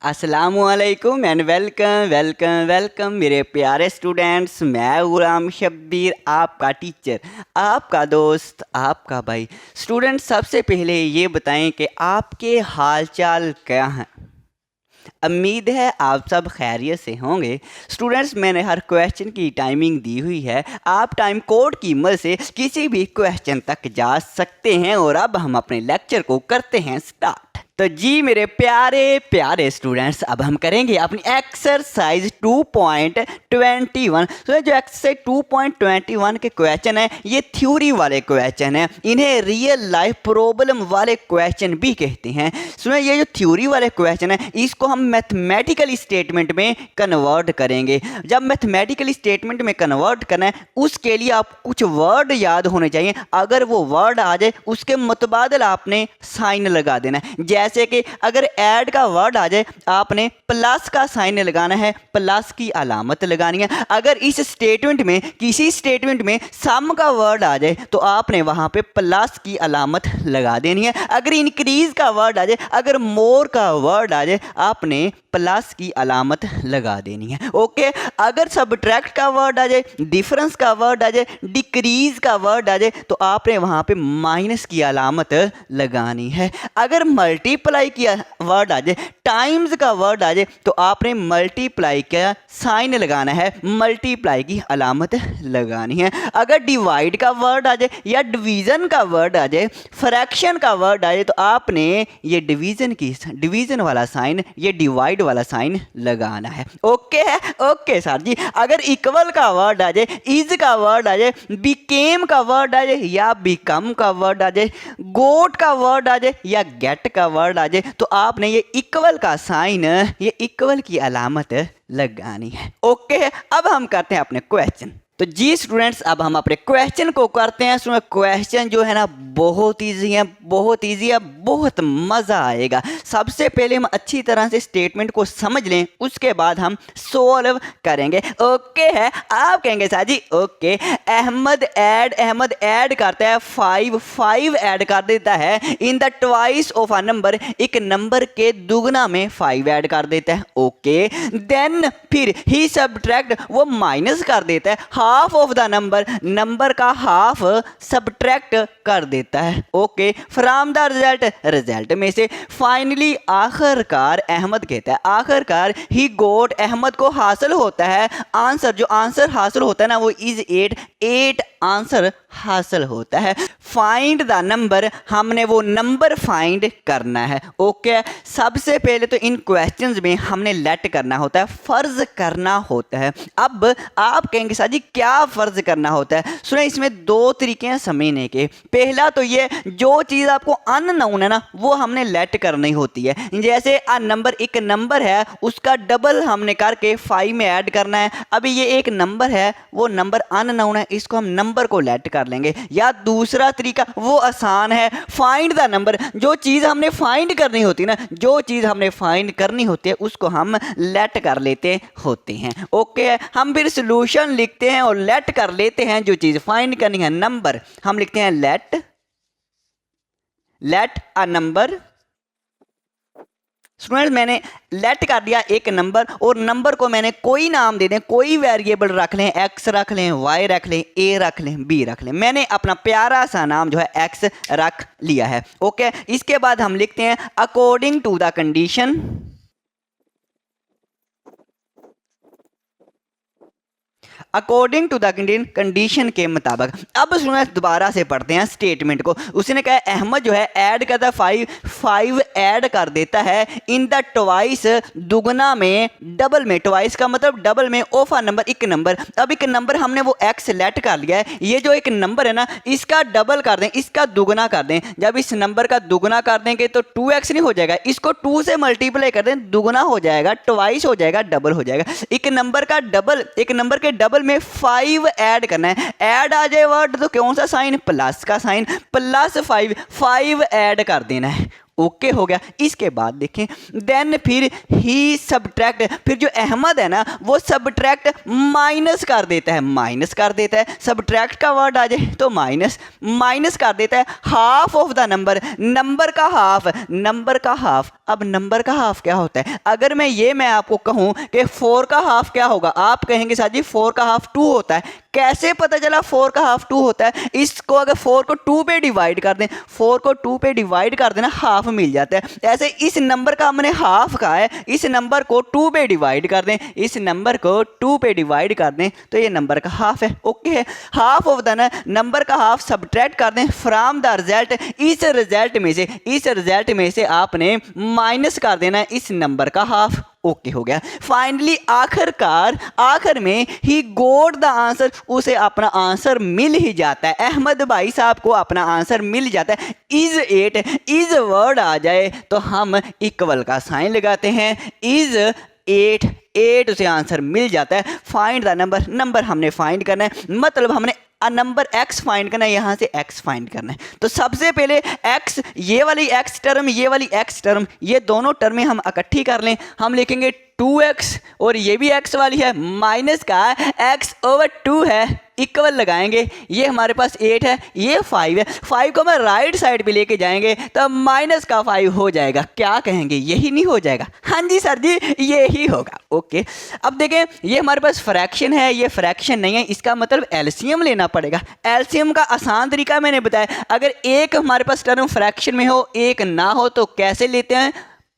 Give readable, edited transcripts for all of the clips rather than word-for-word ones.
अस्सलामुअलैकुम and welcome welcome welcome मेरे प्यारे स्टूडेंट्स। मैं गुलाम शब्बीर, आपका टीचर, आपका दोस्त, आपका भाई। स्टूडेंट्स, सबसे पहले ये बताएं कि आपके हाल चाल क्या हैं। उम्मीद है आप सब खैरियत से होंगे। स्टूडेंट्स, मैंने हर क्वेश्चन की टाइमिंग दी हुई है। आप टाइम कोड की मदद से किसी भी क्वेश्चन तक जा सकते हैं। और अब हम अपने लेक्चर को करते हैं स्टार्ट। तो जी मेरे प्यारे प्यारे स्टूडेंट्स, अब हम करेंगे अपनी एक्सरसाइज 2.21। तो जो एक्सरसाइज 2.21 के क्वेश्चन है, ये थ्योरी वाले क्वेश्चन है। इन्हें रियल लाइफ प्रॉब्लम वाले क्वेश्चन भी कहते हैं। सुनो, ये जो थ्योरी वाले क्वेश्चन है, इसको हम मैथमेटिकल स्टेटमेंट में कन्वर्ट करेंगे। जब मैथमेटिकल स्टेटमेंट में कन्वर्ट करना है, उसके लिए आप कुछ वर्ड याद होने चाहिए। अगर वो वर्ड आ जाए, उसके मुतबादल आपने साइन लगा देना है। जैसे कि अगर ऐड का वर्ड आ जाए, आपने प्लस का साइन लगाना है, प्लस की अलामत लगानी है। अगर इस स्टेटमेंट में किसी स्टेटमेंट में सम का वर्ड आ जाए, तो आपने वहां पे प्लस की अलामत लगा देनी है। अगर इंक्रीज का वर्ड आ जाए, अगर मोर का वर्ड आ जाए, आपने प्लस की अलामत लगा देनी है। ओके। अगर सबट्रैक्ट का वर्ड आ जाए, डिफरेंस का वर्ड आ जाए, डिक्रीज का वर्ड आ जाए, तो आपने वहां पे माइनस की अलामत लगानी है। अगर मल्टीप्लाई किया वर्ड आ जाए, टाइम्स का वर्ड आ जाए, तो आपने मल्टीप्लाई का साइन लगाना है, मल्टीप्लाई की अलामत लगानी है। अगर डिवाइड का वर्ड आ जाए या डिवीजन का वर्ड आ जाए, फ्रैक्शन का वर्ड आ जाए, तो आपने ये डिवीजन वाला साइन, ये डिवाइड वाला साइन लगाना है। ओके है? ओके सर जी। अगर इक्वल का वर्ड आ जाए, इज का वर्ड आ जाए, बिकेम का वर्ड आ जाए या बिकम का वर्ड आ जाए, गोट का वर्ड आ जाए या गेट का वर्ड आ जाए, तो आपने ये इक्वल का साइन, ये इक्वल की अलामत लगानी है। ओके है? अब हम करते हैं अपने क्वेश्चन। तो जी स्टूडेंट्स, अब हम अपने क्वेश्चन को करते हैं। सुनो, क्वेश्चन जो है ना, बहुत ईजी है, बहुत ईजी है, बहुत मज़ा आएगा। सबसे पहले हम अच्छी तरह से स्टेटमेंट को समझ लें, उसके बाद हम सोल्व करेंगे। ओके है? आप कहेंगे सर जी ओके। अहमद ऐड करता है 5 ऐड कर देता है in the twice of a number, एक नंबर के दुगना में 5 ऐड कर देता है। ओके। देन फिर ही सबट्रैक्ट, वो माइनस कर देता है हाफ ऑफ द नंबर का हाफ सबट्रैक्ट कर देता है। ओके। फ्रॉम द रिजल्ट में से फाइनली, आखिरकार अहमद कहता है, आखिरकार ही गोट, अहमद को हासिल होता है आंसर, जो आंसर हासिल होता है ना, वो इज 8 आंसर हासिल होता है। फाइंड द नंबर, हमने वो नंबर फाइंड करना है। ओके। सबसे पहले तो इन क्वेश्चंस में हमने लेट करना होता है, फर्ज करना होता है। अब आप कहेंगे सर जी क्या फर्ज करना होता है? सुने, इसमें 2 तरीके हैं समझने के। पहला तो ये, जो चीज़ आपको अननोन है ना, वो हमने लेट करनी होती है। जैसे नंबर, एक नंबर है, उसका डबल हमने करके 5 में ऐड करना है। अभी ये एक नंबर है, वो नंबर अननोन है, इसको हम नंबर को लेट कर लेंगे। या दूसरा तरीका, वो आसान है, फाइंड द नंबर। जो चीज़ हमने फाइंड करनी होती है ना, जो चीज़ हमने फाइंड करनी होती है, उसको हम लेट कर लेते होते हैं। ओके। हम फिर सोल्यूशन लिखते हैं और लेट कर लेते हैं। जो चीज़ फाइंड करनी है, नंबर, हम लिखते हैं लेट अ नंबर। स्टूडेंट, मैंने लेट कर दिया एक नंबर, और नंबर को मैंने कोई नाम दे दें, कोई वेरिएबल रख लें, एक्स रख लें, वाई रख लें, ए रख लें, बी रख लें। मैंने अपना प्यारा सा नाम जो है एक्स रख लिया है। ओके। इसके बाद हम लिखते हैं according to the condition, according to the condition के मुताबिक। अब सुना, दोबारा से पढ़ते हैं स्टेटमेंट को। उसने कहा अहमद जो है ऐड करता है 5 ऐड कर देता है इन द ट्वाइस, दुगना में, डबल में। ट्वाइस का मतलब डबल में, ऑफ अ नंबर, एक नंबर। अब एक नंबर हमने वो एक्स लेट कर लिया है। ये जो एक नंबर है ना, इसका डबल कर दें, इसका दुगना कर दें। जब इस नंबर का दुगना कर देंगे तो 2x नहीं हो जाएगा, इसको 2 से मल्टीप्लाई कर दें, दुगना हो जाएगा, ट्वाइस हो जाएगा, डबल हो जाएगा। एक नंबर का डबल, एक नंबर के डबल में 5 ऐड करना है। ऐड आ जाए वर्ड तो कौन सा साइन? प्लस का साइन, +5 ऐड कर देना है। ओके हो गया। इसके बाद देखें देन फिर ही सब्ट्रैक्ट, फिर जो अहमद है ना वो सब्ट्रैक्ट माइनस कर देता है, माइनस कर देता है, सब्ट्रैक्ट का वर्ड आ जाए तो माइनस, माइनस कर देता है half of the number, number का हाफ, नंबर का हाफ। अब नंबर का हाफ क्या होता है? अगर मैं आपको कहूं कि 4 का हाफ क्या होगा, आप कहेंगे सर जी 4 का हाफ 2 होता है। कैसे पता चला 4 का हाफ 2 होता है? इसको अगर 4 को 2 पे डिवाइड कर दें, 4 को 2 पे डिवाइड कर देना हाफ मिल जाता है। ऐसे इस नंबर का हमने हाफ कहा है, इस नंबर को 2 पे डिवाइड कर दें, इस नंबर को 2 पे डिवाइड कर दें तो ये नंबर का हाफ है। ओके है, हाफ ऑफ द नंबर का हाफ सब्ट्रैक्ट कर दें फ्रॉम द रिजल्ट, इस रिजल्ट में से आपने माइनस कर देना इस नंबर का हाफ। ओके हो गया। फाइनली आखिर में ही गोट द आंसर, उसे अपना आंसर मिल ही जाता है, अहमद भाई साहब को अपना आंसर मिल जाता है। इज 8, इज वर्ड आ जाए तो हम इक्वल का साइन लगाते हैं, इज 8 उसे आंसर मिल जाता है। फाइंड द नंबर, नंबर हमने फाइंड करना है, मतलब हमने नंबर x फाइंड करना है, यहाँ से x फाइंड करना है। तो सबसे पहले x, ये वाली x टर्म, ये वाली x टर्म, ये दोनों टर्में हम इकट्ठी कर लें। हम लिखेंगे 2x और ये भी x वाली है, माइनस का x ओवर 2 है, इक्वल लगाएंगे। ये हमारे पास 8 है, ये 5 है, 5 को हम राइट साइड पे लेके जाएंगे तो माइनस का 5 हो जाएगा। क्या कहेंगे, यही नहीं हो जाएगा? हाँ जी सर जी ये ही होगा। ओके, अब देखें ये हमारे पास फ्रैक्शन है, ये फ्रैक्शन नहीं है, इसका मतलब एलसीएम लेना पड़ेगा। एलसीएम का आसान तरीका मैंने बताया, अगर एक हमारे पास टर्म फ्रैक्शन में हो, एक ना हो तो कैसे लेते हैं,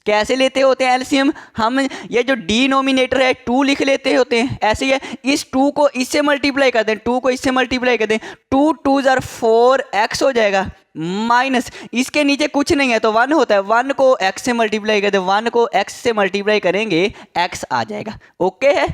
कैसे लेते होते हैं एलसीएम? हम ये जो डिनोमिनेटर है 2 लिख लेते होते हैं, ऐसे ही है। इस 2 को इससे मल्टीप्लाई कर दें, 2 को इससे मल्टीप्लाई कर दें, 2 2 4x हो जाएगा, माइनस इसके नीचे कुछ नहीं है तो 1 होता है, 1 को x से मल्टीप्लाई कर दें, 1 को x से मल्टीप्लाई करेंगे x आ जाएगा। ओके है।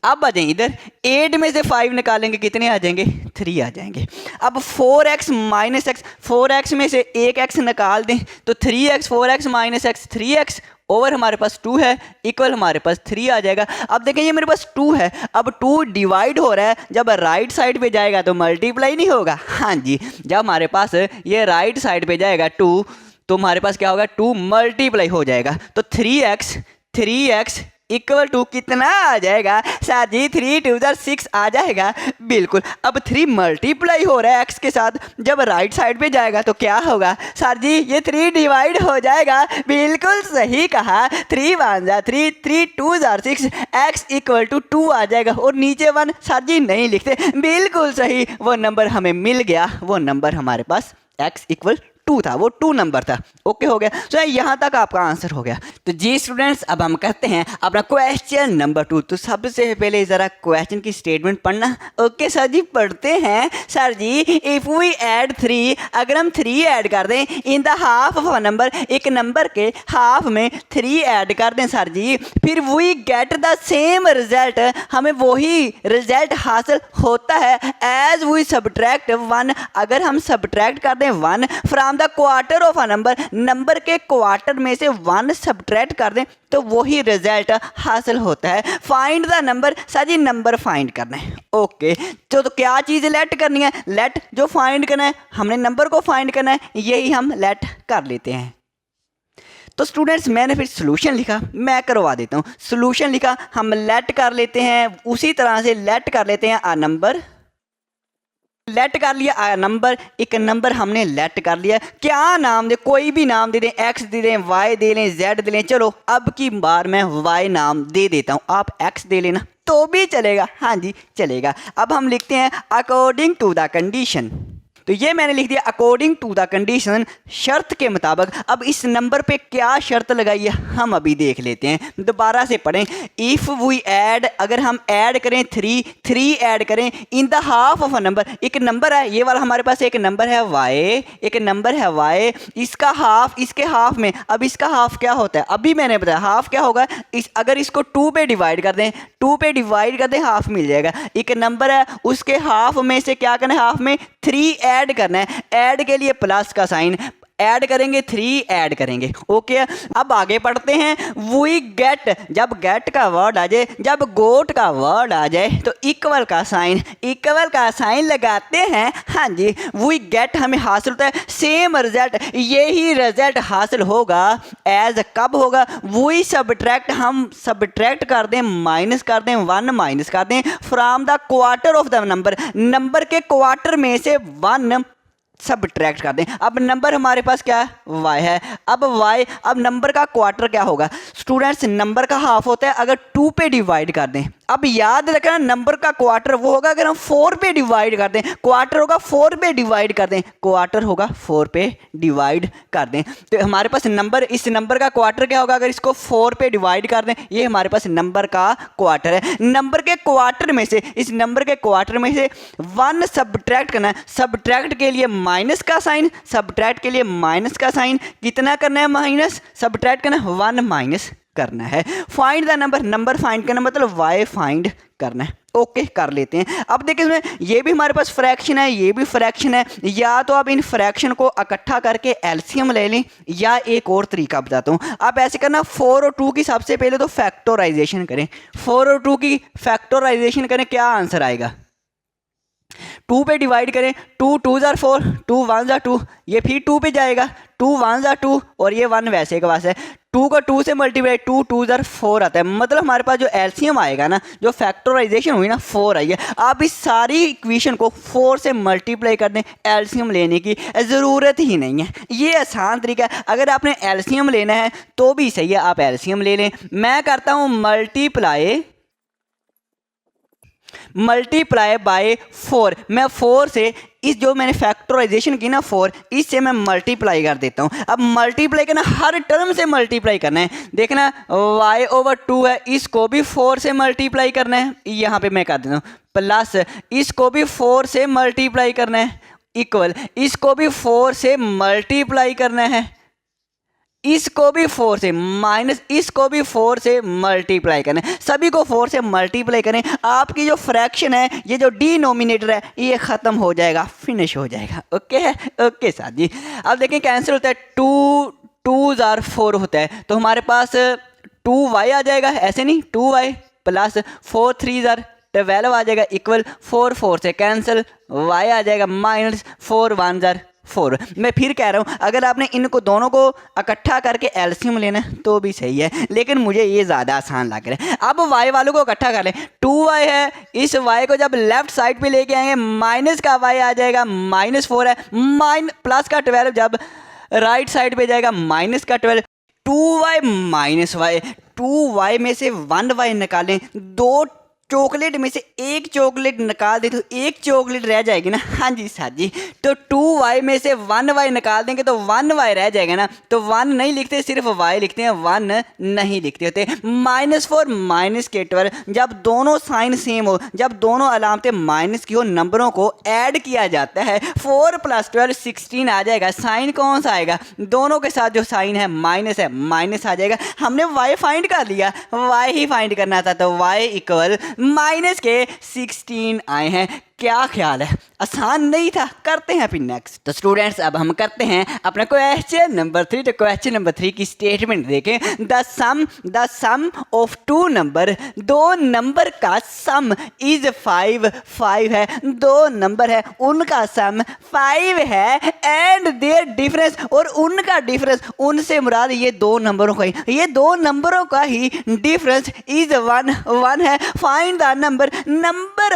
अब आ जाएंगे इधर, 8 में से 5 निकालेंगे कितने आ जाएंगे? 3 आ जाएंगे। अब 4x माइनस एक्स, 4x में से एक x निकाल दें तो 3x, 4x minus x 3x over हमारे पास 2 है, इक्वल हमारे पास 3 आ जाएगा। अब देखें ये मेरे पास 2 है, अब 2 डिवाइड हो रहा है, जब राइट साइड पे जाएगा तो मल्टीप्लाई नहीं होगा। हाँ जी, जब हमारे पास ये राइट साइड पे जाएगा 2 तो हमारे पास क्या होगा? 2 मल्टीप्लाई हो जाएगा, तो 3x इक्वल टू कितना आ जाएगा? सर जी 3 2 6 आ जाएगा, बिल्कुल। अब 3 मल्टीप्लाई हो रहा है x के साथ, जब राइट साइड पे जाएगा तो क्या होगा? सर जी ये 3 डिवाइड हो जाएगा, बिल्कुल सही कहा। 3 1 3, 3 2 6, x इक्वल टू 2 आ जाएगा, और नीचे 1 सर जी नहीं लिखते, बिल्कुल सही, वो नंबर हमें मिल गया, वो नंबर हमारे पास x इक्वल 2 था, वो 2 नंबर था। ओके हो गया, तो यहाँ तक आपका आंसर हो गया। तो जी स्टूडेंट्स अब हम करते हैं अपना क्वेश्चन नंबर 2। तो सबसे पहले ज़रा क्वेश्चन की स्टेटमेंट पढ़ना। ओके सर जी पढ़ते हैं। Sir ji if we add 3, अगर हम 3 ऐड कर दें in the half of a number, एक नंबर के हाफ में 3 ऐड कर दें सर जी, फिर we get the same result, हमें वही रिजल्ट हासिल होता है एज वी सब्ट्रैक्ट 1, अगर हम सब्ट्रैक्ट कर दें 1 from the quarter of a number, number के क्वार्टर में से 1 सब्ट्रैक्ट कर दें तो वही रिजल्ट हासिल होता है। Find the number, sir ji number find करना है। ओके तो क्या चीज़ लेट करनी है? लेट जो फाइंड करना है, हमने नंबर को फाइंड करना है, यही हम लेट कर लेते हैं। तो स्टूडेंट्स मैंने फिर सोल्यूशन लिखा, मैं करवा देता हूँ। सोल्यूशन लिखा, हम लेट कर लेते हैं, उसी तरह से लेट कर लेते हैं आ नंबर, लेट कर लिया नंबर, एक नंबर हमने लेट कर लिया। क्या नाम दे? कोई भी नाम दे दें, x दे दें, y दे लें, z दे लें। चलो अब की बार मैं y नाम दे देता हूँ, आप x दे लेना तो भी चलेगा। हाँ जी चलेगा। अब हम लिखते हैं अकॉर्डिंग टू द कंडीशन, तो ये मैंने लिख दिया अकॉर्डिंग टू द कंडीशन, शर्त के मुताबिक। अब इस नंबर पे क्या शर्त लगाई है हम अभी देख लेते हैं, दोबारा से पढ़ें। इफ़ वी ऐड, अगर हम ऐड करें 3 ऐड करें इन the half of a number, एक नंबर है ये वाला, हमारे पास एक नंबर है y, एक नंबर है y, इसका हाफ, इसके हाफ में, अब इसका हाफ क्या होता है अभी मैंने बताया, हाफ क्या होगा? अगर इसको 2 पे डिवाइड कर दें, 2 पे डिवाइड कर दें हाफ मिल जाएगा। एक नंबर है उसके हाफ में से क्या करना है? हाफ में 3 ऐड करना है, ऐड के लिए प्लस का साइन, ऐड करेंगे 3 ऐड करेंगे। ओके, अब आगे पढ़ते हैं। वी गेट, जब गेट का वर्ड आ जाए, जब गोट का वर्ड आ जाए तो इक्वल का साइन लगाते हैं। हाँ जी, वी गेट हमें हासिल होता है सेम रिजल्ट, यही रिजल्ट हासिल होगा एज कब होगा, वी सबट्रैक्ट, हम सबट्रैक्ट कर दें, माइनस कर दें, 1 माइनस कर दें from the quarter of the number के क्वार्टर में से 1 सबट्रैक्ट कर दें। अब नंबर हमारे पास क्या है, y है। अब y, अब नंबर का क्वार्टर क्या होगा स्टूडेंट्स, नंबर का हाफ होता है अगर 2 पे डिवाइड कर दें। अब याद रखना नंबर का क्वार्टर वो होगा अगर हम 4 पे डिवाइड कर दें, क्वार्टर होगा 4 पे डिवाइड कर दें, क्वार्टर होगा 4 पे डिवाइड कर दें। तो हमारे पास नंबर, इस नंबर का क्वार्टर क्या होगा अगर इसको 4 पे डिवाइड कर दें, ये हमारे पास नंबर का क्वार्टर है। नंबर के क्वार्टर में से, इस नंबर के क्वार्टर में से 1 सबट्रैक्ट करना है। सबट्रैक्ट के लिए माइनस का साइन, सबट्रैक्ट के लिए माइनस का साइन, कितना करना है माइनस, सबट्रैक्ट करना है 1 माइनस करना है। फाइंड द नंबर फाइंड करना मतलब y फाइंड करना है। ओके, कर लेते हैं। अब देखिए इसमें ये भी हमारे पास फ्रैक्शन है, ये भी फ्रैक्शन है। या तो आप इन फ्रैक्शन को इकट्ठा करके एलसीएम ले लें, या एक और तरीका बताता हूँ। आप ऐसे करना 4 और 2 की सबसे पहले तो फैक्टराइजेशन करें, 4 और 2 की फैक्टराइजेशन करें, क्या आंसर आएगा, 2 पे डिवाइड करें, 2 2 जार 4, 2 1 जार 2, ये फिर 2 पे जाएगा, 2 1 जार 2 और ये 1 वैसे के पास है, 2 को 2 से मल्टीप्लाई, 2 2 जार 4 आता है। मतलब हमारे पास जो एलसीएम आएगा ना, जो फैक्टराइजेशन हुई ना 4 आई है। आप इस सारी इक्वेशन को 4 से मल्टीप्लाई कर दें, एलसीएम लेने की ज़रूरत ही नहीं है। ये आसान तरीका है। अगर आपने एलसीएम लेना है तो भी सही है, आप एलसीएम ले लें। मैं करता हूँ मल्टीप्लाई बाय 4। मैं 4 से इस जो मैंने फैक्टराइजेशन की ना 4, इससे मैं मल्टीप्लाई कर देता हूँ। अब मल्टीप्लाई करना, हर टर्म से मल्टीप्लाई करना है। देखना y/2 है, इसको भी 4 से मल्टीप्लाई करना है, यहाँ पे मैं कर देता हूँ, प्लस इसको भी 4 से मल्टीप्लाई करना है, इक्वल इसको भी 4 से मल्टीप्लाई करना है, इसको भी 4 से माइनस, इसको भी 4 से मल्टीप्लाई करें, सभी को 4 से मल्टीप्लाई करें। आपकी जो फ्रैक्शन है, ये जो डिनोमिनेटर है, ये ख़त्म हो जाएगा, फिनिश हो जाएगा। ओके है, ओके साथ जी। अब देखें कैंसिल होता है, 2 2 जार 4 होता है, तो हमारे पास 2y आ जाएगा, ऐसे नहीं 2y प्लस 4 3 जार 12 आ जाएगा, इक्वल 4 4 से कैंसिल, y आ जाएगा माइनस 4 1 जार 4। मैं फिर कह रहा हूँ अगर आपने इनको दोनों को इकट्ठा करके एलसीएम लेना है तो भी सही है, लेकिन मुझे ये ज़्यादा आसान लग रहा है। अब y वालों को इकट्ठा कर लें, 2y है, इस y को जब लेफ्ट साइड पे लेके आएंगे, माइनस का y आ जाएगा, -4 है, प्लस का 12 जब राइट साइड पे जाएगा, माइनस का 12, 2y माइनस y, 2y में से 1y निकालें, 2 चॉकलेट में से एक चॉकलेट निकाल दे तो एक चॉकलेट रह जाएगी ना। हाँ जी साथ जी, तो 2y में से 1y निकाल देंगे तो 1y रह जाएगा ना, तो 1 नहीं लिखते, सिर्फ y लिखते हैं, 1 नहीं लिखते होते। -4 माइनस के 12, जब दोनों साइन सेम हो, जब दोनों अलामतें माइनस की हो, नंबरों को ऐड किया जाता है, 4 + 12 16 आ जाएगा। साइन कौन सा आएगा, दोनों के साथ जो साइन है माइनस है, माइनस आ जाएगा। हमने y फाइंड कर लिया, y ही फाइंड करना था, तो y इक्वल माइनस के 16 आए हैं। क्या ख्याल है, आसान नहीं था? करते हैं फिर नेक्स्ट। तो स्टूडेंट्स अब हम करते हैं अपना क्वेश्चन नंबर 3। तो क्वेश्चन नंबर 3 की स्टेटमेंट देखें, the sum of 2 number, 2 number का सम इज 5 5 है, 2 नंबर है उनका सम 5 है, एंड देयर डिफरेंस, और उनका डिफरेंस, उनसे मुराद ये 2 नंबरों का ही, ये 2 नंबरों का ही डिफरेंस इज 1 है। फाइंड द नंबर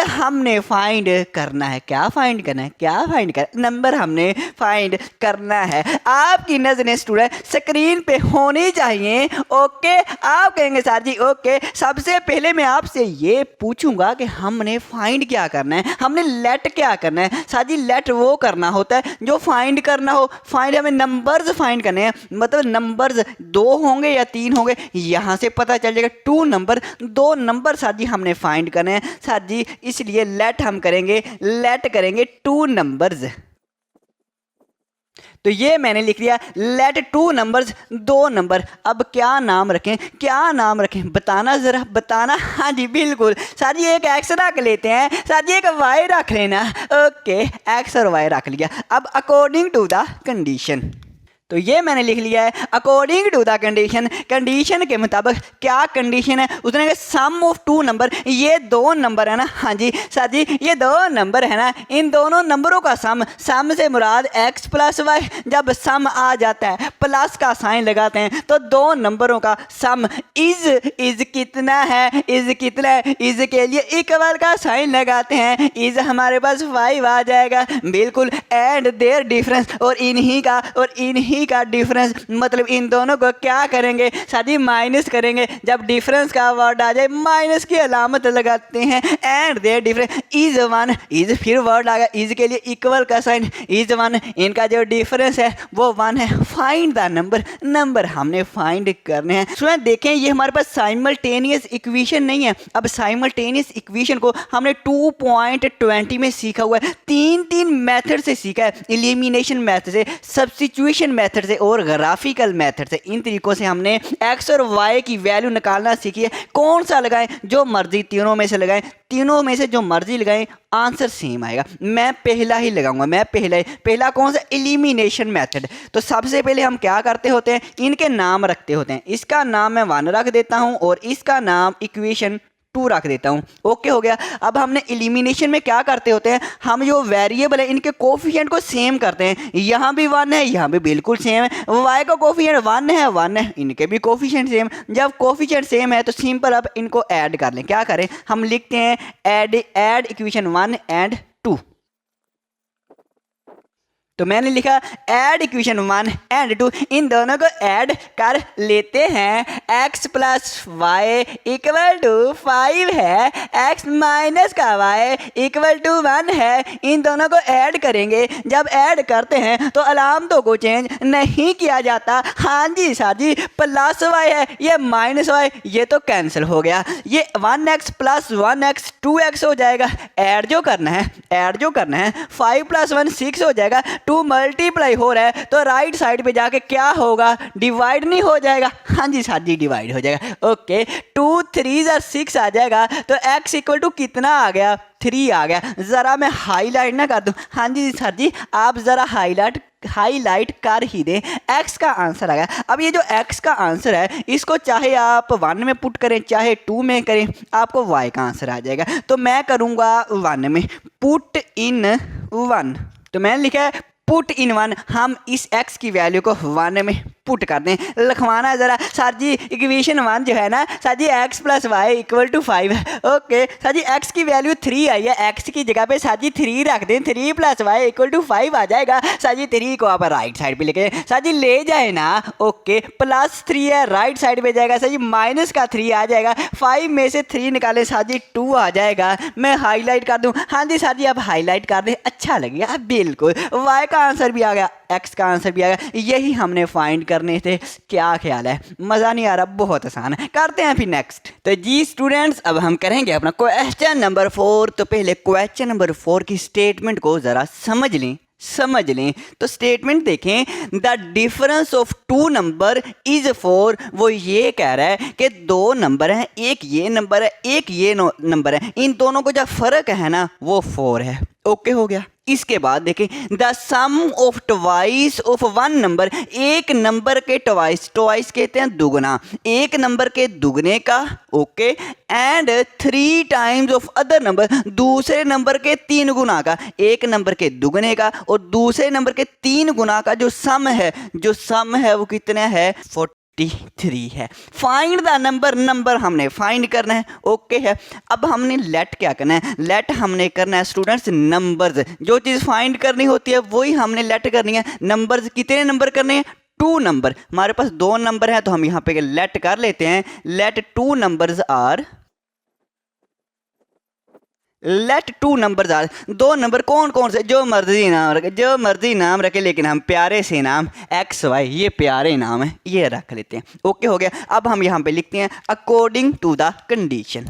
हमने फाइंड करना है। क्या फाइंड करना है, क्या फाइंड करना, नंबर हमने फाइंड करना है। आपकी नजरें स्टूडेंट स्क्रीन पे होनी चाहिए। ओके, आप कहेंगे सर जी ओके, सबसे पहले मैं आपसे ये पूछूंगा कि हमने फाइंड क्या करना है, हमने लेट क्या करना है। सर जी लेट वो करना होता है जो फाइंड करना हो। फाइंड हमें नंबर्स फाइंड करने हैं, मतलब नंबर्स 2 होंगे या 3 होंगे, यहाँ से पता चल जाएगा। 2 नंबर, 2 नंबर सर जी हमने फाइंड करने हैं सर जी, इसलिए लेट हम करेंगे, लेट करेंगे 2 नंबर्स। तो ये मैंने लिख दिया, लेट 2 नंबर्स, 2 नंबर। अब क्या नाम रखें, क्या नाम रखें, बताना जरा, बताना। हाँ जी बिल्कुल सर जी, एक एक्स रख लेते हैं, सर जी एक वाई रख लेना। ओके, एक्स और वाई रख लिया। अब अकॉर्डिंग टू द कंडीशन, तो ये मैंने लिख लिया है according to the condition, condition के मुताबिक क्या कंडीशन है, उसने कहा सम ऑफ टू नंबर, ये दो नंबर है ना, हाँ जी सर जी ये दो नंबर है ना, इन दोनों नंबरों का सम, सम से मुराद x प्लस वाई, जब सम आ जाता है प्लस का साइन लगाते हैं तो दो नंबरों का सम इज कितना है, इज कितना है, इज के लिए इक्वल का साइन लगाते हैं, इज हमारे पास 5 आ जाएगा बिल्कुल, एंड देयर डिफरेंस, और इन्हीं का डिफरेंस, मतलब इन दोनों को क्या करेंगे साथी माइनस करेंगे, जब डिफरेंस का वर्ड आ जाए माइनस की अलामत लगाते हैं, and their difference is 1, is फिर वर्ड आ गया इज के लिए इक्वल का साइन, इज 1, इनका जो डिफरेंस है वो 1 है, फाइंड द नंबर, नंबर हमने फाइंड करने हैं। स्टूडेंट देखें ये हमारे पास साइमल्टेनियस इक्वेशन नहीं है, अब साइमल्टेनियस इक्वेशन को हमने 2.20 में सीखा हुआ है, तीन मेथड से सीखा है, एलिमिनेशन मेथड से, सब्स्टिट्यूशन मेथड से और ग्राफिकल मेथड से, इन तरीकों से हमने एक्स और वाई की वैल्यू निकालना सीखी है। कौन सा लगाएं, जो मर्जी तीनों में से लगाएं, तीनों में से जो मर्जी लगाएं आंसर सेम आएगा। मैं पहला ही लगाऊंगा, पहला कौन सा, एलिमिनेशन मेथड। तो सबसे पहले हम क्या करते होते हैं, इनके नाम रखते होते हैं, इसका नाम मैं 1 रख देता हूं और इसका नाम इक्वेशन 2 रख देता हूं, ओके हो गया। अब हमने एलिमिनेशन में क्या करते होते हैं, हम जो वेरिएबल है इनके कोफिशिएंट को सेम करते हैं, यहाँ भी 1 है यहाँ भी बिल्कुल सेम है, y का कोफिशिएंट 1 है इनके भी कोफिशिएंट सेम, जब कोफिशिएंट सेम है तो सिंपल अब इनको ऐड कर लें, क्या करें हम लिखते हैं ऐड इक्वेशन 1 एंड 2, तो मैंने लिखा ऐड इक्वेशन 1 एंड 2, इन दोनों को ऐड कर लेते हैं, x plus y equal to 5 है, x माइनस का y इक्वल टू 1 है, इन दोनों को ऐड करेंगे, जब ऐड करते हैं तो अलामतों को चेंज नहीं किया जाता, हाँ जी सर जी प्लस y है ये माइनस y, ये तो कैंसिल हो गया, ये 1x प्लस 1x 2x हो जाएगा, ऐड जो करना है 5 प्लस 1 6 हो जाएगा, 2 मल्टीप्लाई हो रहा है तो राइट साइड पे जाके क्या होगा, डिवाइड नहीं हो जाएगा, हाँ जी सर जी डिवाइड हो जाएगा, ओके 2 3 6 आ जाएगा, तो x इक्वल टू कितना आ गया 3 आ गया, ज़रा मैं हाईलाइट ना कर दूं, हाँ जी सर जी आप ज़रा हाईलाइट कर ही दें, x का आंसर आ गया। अब ये जो x का आंसर है इसको चाहे आप 1 में पुट करें चाहे 2 में करें आपको y का आंसर आ जाएगा, तो मैं करूँगा 1 में, पुट इन 1, तो मैंने लिखा है पुट इन 1, हम इस x की वैल्यू को 1 में पुट कर दें, लिखवाना ज़रा सर जी इक्वेशन 1 जो है ना sir ji x plus y equal to 5 है, ओके सर जी x की वैल्यू 3 आई है, x की जगह पे सर जी 3 रख दें, 3 प्लस वाई इक्वल टू 5 आ जाएगा, सर जी 3 को आप राइट साइड पे लेके सर जी ले जाए ना, ओके प्लस 3 है राइट साइड पे जाएगा, सर जी माइनस का 3 आ जाएगा, 5 में से 3 निकाले सर जी 2 आ जाएगा, मैं हाईलाइट कर दूं, हाँ जी सर जी आप हाईलाइट कर दें, अच्छा लगेगा बिल्कुल, y का आंसर भी आ गया, x का आंसर भी आ गया, यही हमने फाइंड करने थे, क्या ख्याल है, मज़ा नहीं आ रहा, बहुत आसान है, करते हैं फिर नेक्स्ट। तो जी स्टूडेंट्स अब हम करेंगे अपना क्वेश्चन नंबर 4, तो पहले क्वेश्चन नंबर 4 की स्टेटमेंट को ज़रा समझ लें, तो स्टेटमेंट देखें, the difference of 2 number is 4, वो ये कह रहा है कि 2 नंबर हैं, एक ये नंबर है एक ये नंबर है, इन दोनों को जो फ़र्क है ना वो 4 है, ओके हो गया। इसके बाद देखें the sum of twice of 1 number, एक नंबर के ट्वाइस कहते हैं दुगना, एक नंबर के दुगने का, okay, and 3 times of other number, दूसरे नंबर के 3 गुना का, एक नंबर के दुगने का और दूसरे नंबर के 3 गुना का जो सम है वो कितना है 43 है। फाइंड द नंबर हमने फाइंड करना है, ओके है। अब हमने लेट क्या करना है, लेट हमने करना है स्टूडेंट्स नंबर्स, जो चीज़ फाइंड करनी होती है वही हमने लेट करनी है। नंबर्स कितने नंबर करने हैं, 2 नंबर, हमारे पास 2 नंबर है तो हम यहाँ पे लेट कर लेते हैं, let 2 numbers are, let 2 numbers are, 2 number कौन कौन से, जो मर्जी नाम रखे लेकिन हम प्यारे से नाम एक्स वाई, ये प्यारे नाम है, ये रख लेते हैं, ओके हो गया। अब हम यहाँ पे लिखते हैं अकॉर्डिंग टू द कंडीशन,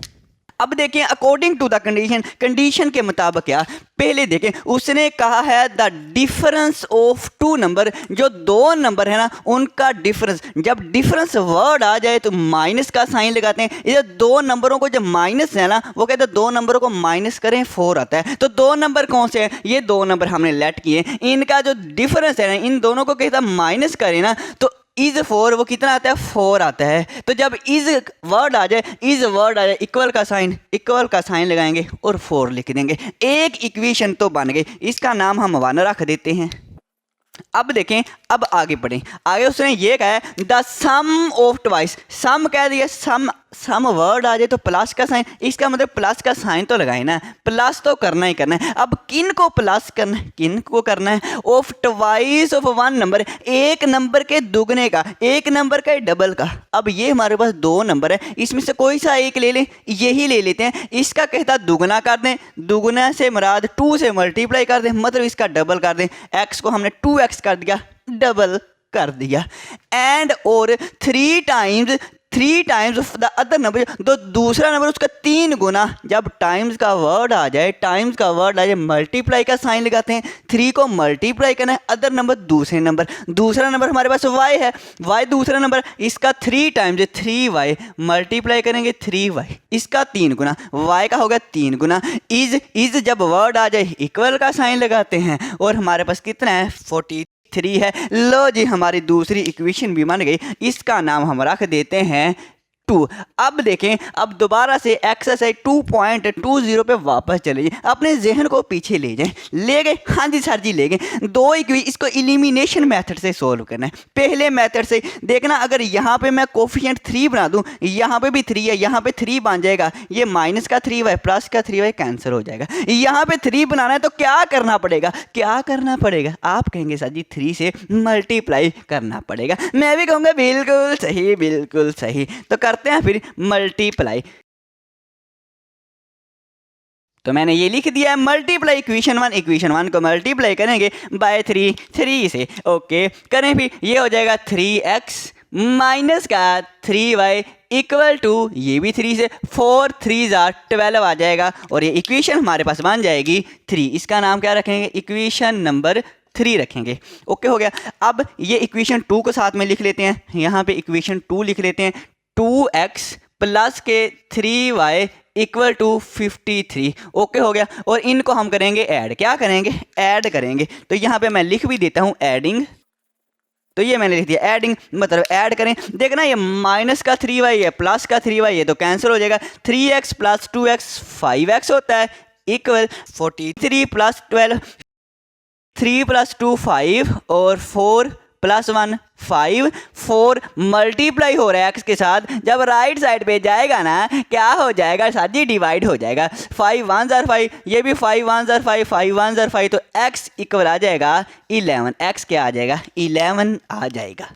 अब देखें according to the condition, condition के मुताबिक क्या, पहले देखें उसने कहा है the difference of two number, जो दो नंबर है ना उनका डिफरेंस, जब डिफरेंस वर्ड आ जाए तो माइनस का साइन लगाते हैं। ये दो नंबरों को जब माइनस है ना, वो कहते हैं दो नंबरों को माइनस करें 4 आता है। तो दो नंबर कौन से हैं, ये दो नंबर हमने लेट किए, इनका जो डिफरेंस है ना इन दोनों को कहता माइनस करें ना तो इज 4 वो कितना आता है 4 आता है। तो जब इज वर्ड आ जाए इक्वल का साइन लगाएंगे और 4 लिख देंगे, एक इक्वेशन तो बन गई, इसका नाम हम 1 रख देते हैं। अब देखें, अब आगे बढ़ें, आगे उसने ये कहा है द सम ऑफ ट्वाइस, सम कह दिया, सम वर्ड आ जाए तो प्लस का साइन, इसका मतलब प्लस का साइन तो लगाए ना, प्लस तो करना ही करना है। अब किन को प्लस करना है, किन को करना है, of twice of one number, एक नंबर के दुगने का, एक नंबर का डबल का। अब ये हमारे पास दो नंबर है, इसमें से कोई सा एक ले लें, यही ले लेते हैं। इसका कहता दुगना कर दें, दुगना से मुराद 2 से मल्टीप्लाई कर दें, मतलब इसका डबल कर दें। एक्स को हमने 2x कर दिया, डबल कर दिया। एंड और 3 times of the other number, तो दूसरा नंबर उसका 3 गुना, जब टाइम्स का वर्ड आ जाए मल्टीप्लाई का साइन लगाते हैं, 3 को मल्टीप्लाई करना है, अदर नंबर दूसरा नंबर हमारे पास y है, y दूसरा नंबर, इसका 3 टाइम्स 3y मल्टीप्लाई करेंगे 3y, इसका 3 गुना, y का होगा 3 गुना। इज जब वर्ड आ जाए इक्वल का साइन लगाते हैं और हमारे पास कितना है 43 है। लो जी हमारी दूसरी इक्वेशन भी बन गई, इसका नाम हम रख देते हैं 2। अब देखें, अब दोबारा से एक्सरसाइज 2.20 पे वापस चले जाए, अपने जहन को पीछे ले जाएं। ले गए, हाँ जी सर जी ले गए। दो इक्वेशन, इसको एलिमिनेशन मेथड से सॉल्व करना है। पहले मेथड से देखना, अगर यहाँ पे मैं कोफिशिएंट 3 बना दूँ, यहाँ पे भी 3 है, यहाँ पे 3 बन जाएगा, ये माइनस का 3y प्लस का 3y कैंसिल हो जाएगा। यहाँ पे 3 बनाना है तो क्या करना पड़ेगा, आप कहेंगे सर जी 3 से मल्टीप्लाई करना पड़ेगा। मैं भी कहूँगा बिल्कुल सही। तो करते हैं फिर मल्टीप्लाई। तो मैंने ये लिख दिया है मल्टीप्लाई इक्वेशन 1 को मल्टीप्लाई करेंगे बाय 3 से। ओके करें, फिर ये हो जाएगा 3x माइनस का 3y इक्वल टू, ये भी 3 से 4 3 12 आ जाएगा और ये इक्वेशन हमारे पास बन जाएगी 3। इसका नाम क्या रखेंगे, इक्वेशन नंबर 3 रखेंगे। ओके हो गया। अब ये इक्वेशन 2 को साथ में लिख लेते हैं, यहाँ पे इक्वेशन 2 लिख लेते हैं, 2x प्लस के 3y इक्वल टू 53। ओके हो गया। और इनको हम करेंगे ऐड, क्या करेंगे, ऐड करेंगे। तो यहाँ पे मैं लिख भी देता हूँ एडिंग, तो ये मैंने लिख दिया एडिंग, मतलब ऐड करें। देखना ये माइनस का 3y है प्लस का 3y है तो कैंसिल हो जाएगा, 3x प्लस 2x 5x होता है इक्वल 43 प्लस 12, 3 प्लस 2 5 और 4 प्लस 1 5, 4 मल्टीप्लाई हो रहा है एक्स के साथ, जब राइट साइड पे जाएगा ना क्या हो जाएगा साथ ही डिवाइड हो जाएगा। 5 1 5, ये भी 5 1 5 5 1 5, तो x इक्वल आ जाएगा 11। x क्या आ जाएगा, 11 आ जाएगा।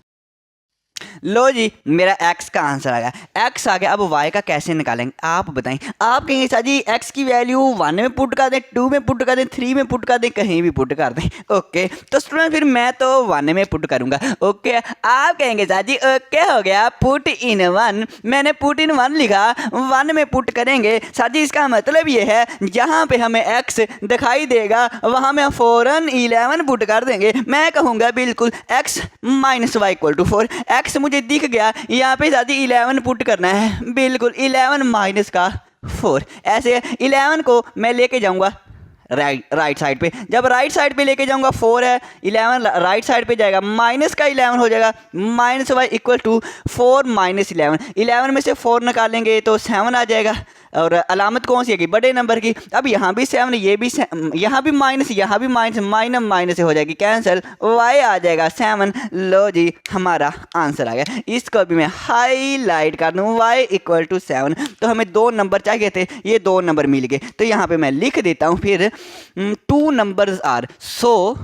लो जी मेरा x का आंसर आ गया, x आ गया। अब y का कैसे निकालेंगे आप बताएं। आप कहेंगे सर जी x की वैल्यू 1 में पुट कर दें, 2 में पुट कर दें, 3 में पुट कर दें, कहीं भी पुट कर दें। ओके तो स्टूडेंट फिर मैं तो 1 में पुट करूंगा। ओके आप कहेंगे सर जी ओके हो गया, पुट इन 1, मैंने पुट इन 1 लिखा, 1 में पुट करेंगे सर जी। इसका मतलब ये है जहाँ पे हमें x दिखाई देगा वहाँ में फ़ौरन 11 पुट कर देंगे। मैं कहूँगा बिल्कुल x minus y equal to 4, x मुझे दिख गया, यहाँ पे साथी 11 पुट करना है, बिल्कुल 11 माइनस का 4। ऐसे 11 को मैं लेके जाऊंगा राइट साइड पे, जब राइट साइड पे लेके जाऊंगा 4 है, 11 राइट साइड पे जाएगा, माइनस का 11 हो जाएगा, minus y equal to 4 minus 11, 11 में से 4 निकालेंगे तो 7 आ जाएगा। और अलामत कौन सी है, बड़े नंबर की। अब यहाँ भी 7, ये भी यहाँ भी माइनस, यहाँ भी माइनस, माइनस से हो जाएगी कैंसिल, y आ जाएगा 7। लो जी हमारा आंसर आ गया। इसको भी मैं हाईलाइट कर दूँ, y इक्वल टू 7। तो हमें 2 नंबर चाहिए थे, ये 2 नंबर मिल गए। तो यहाँ पे मैं लिख देता हूँ फिर 2 नंबर्स आर, सो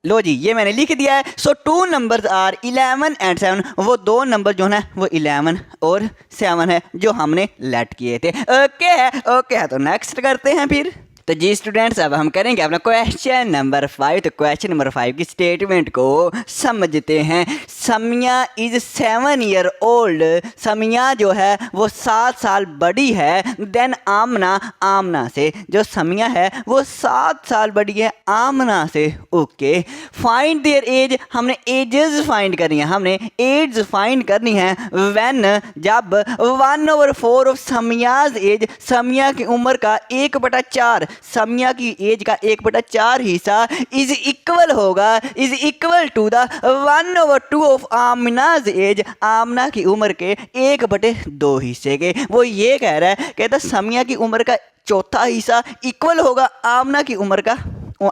लो जी ये मैंने लिख दिया है। सो 2 नंबर्स आर 11 एंड 7, वो 2 नंबर जो है वो 11 और 7 है जो हमने लेट किए थे। ओके है तो नेक्स्ट करते हैं फिर। तो जी स्टूडेंट्स, अब हम करेंगे अपना क्वेश्चन नंबर 5। तो क्वेश्चन नंबर 5 की स्टेटमेंट को समझते हैं। Samiya is 7 year old. Samiya जो है वो 7 साल बड़ी है देन आमना, आमना से। जो समिया है वो 7 साल बड़ी है आमना से। Okay, find their age. हमने एजेस फाइंड करनी है, हमने एज फाइंड करनी है व्हेन, जब 1/4 ऑफ समियाज एज, समिया की उम्र का 1/4, समिया की एज का 1/4 हिस्सा इज इक्वल होगा, is equal to the 1/2 of Aamna's age, Aamna की उम्र के 1/2 हिस्से के। वो ये कह रहा है, कहता समिया की उम्र का चौथा हिस्सा इक्वल होगा आमना की उम्र का,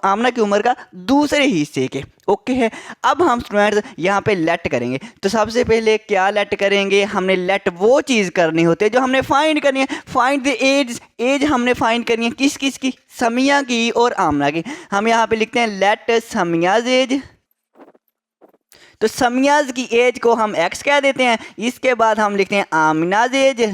आमना की उम्र का दूसरे हिस्से के। ओके है। अब हम स्टूडेंट्स यहाँ पे लेट करेंगे। तो सबसे पहले क्या लेट करेंगे, हमने लेट वो चीज़ करनी होती है जो हमने फाइंड करनी है। फाइंड द एज, एज हमने फाइंड करनी है किस किस की, समिया की और आमना की। हम यहाँ पे लिखते हैं लेट समियाज एज। तो समियाज की एज को हम एक्स कह देते हैं। इसके बाद हम लिखते हैं आमनाज एज,